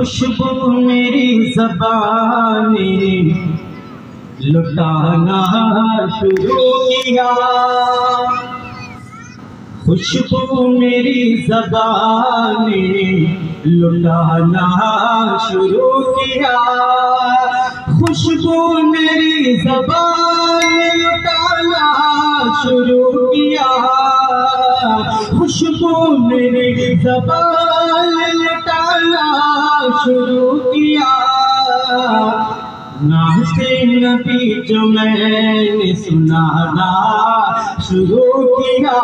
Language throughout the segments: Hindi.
खुशबू मेरी ज़बानी लुटाना शुरू किया। खुशबू मेरी ज़बानी लुटाना शुरू किया। खुशबू मेरी ज़बानी लुटाना शुरू किया। खुशबू मेरी ज़बानी लुटाना शुरू किया। नाते नबी जो मैंने सुनाना शुरू किया,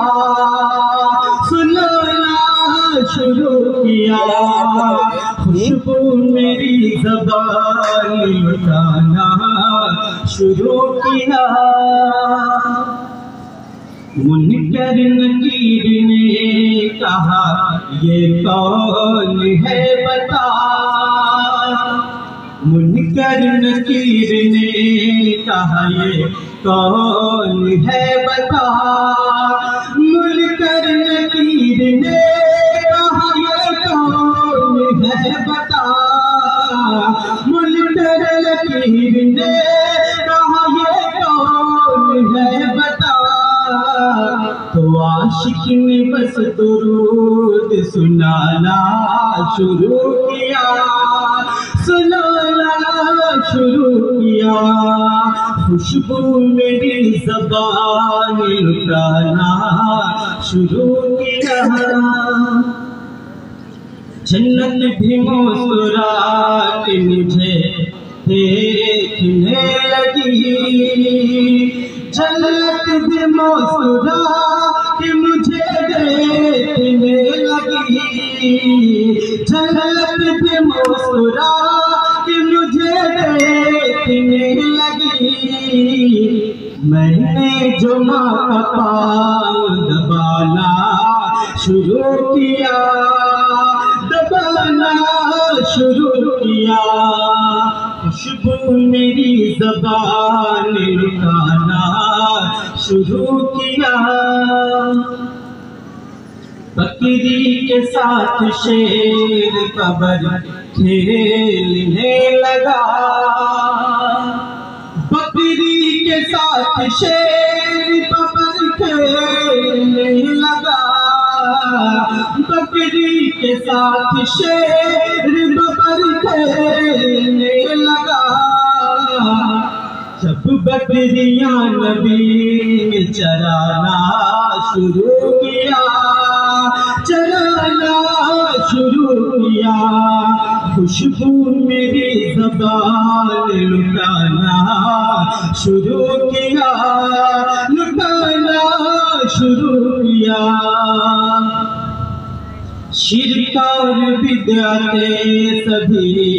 सुनाना शुरू किया। खुशबू मेरी ज़बान लुटाना शुरू किया। मुनकर नकीर ने कहा ये कौन है बता। मुनकर नकीर ने कहा ये कौन है बता। मुनकर नकीर ने कहा ये कौन है बता। मुनकर नकीर ने कहा ये कौन है बता। तो आशिक ने बस दुरूद सुनाना शुरू किया, सुनाना शुरू किया। खुशबू मेरी ज़बान लुटाना शुरू किया। जन्नत भी मुस्कुरा के मुझे देखने लगी। जन्नत भी मुस्कुरा के मुझे देखने लगी। जन्नत भी मुस्कुरा के मुझे देखने लगी। मैंने जो माँ का पाँव दबाना शुरू किया, दबाना शुरू किया। खुशबू मेरी ज़बान लुटाना शुरू किया। बकरी के साथ शेर कबर खेलने लगा। बकरी के साथ शेर कबर खेलने लगा। बकरी के साथ शेर कबर खेलने लगा। जब बकरियां नबी ने चराना शुरू किया, चराना शुरू किया। खुशबू मेरी ज़बान लुटाना शुरू किया, लुटाना शुरू किया। शिर्क और बिदअतें सभी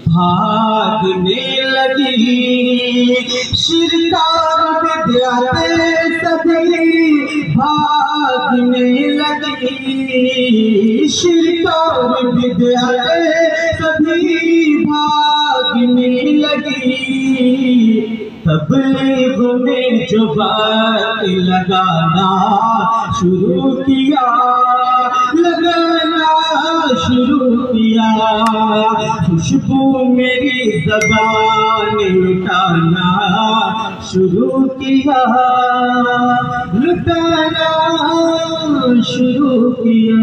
भागने लगी। शिर्क और बिदअतें सभी भागने लगी। शिर्क और बिदअतें सभी भागने लगी। तबलीग में जो बात लगाना शुरू किया, लगाना शुरू किया। खुशबू मेरी ज़बान लुटाना शुरू किया, लुटाना शुरू किया।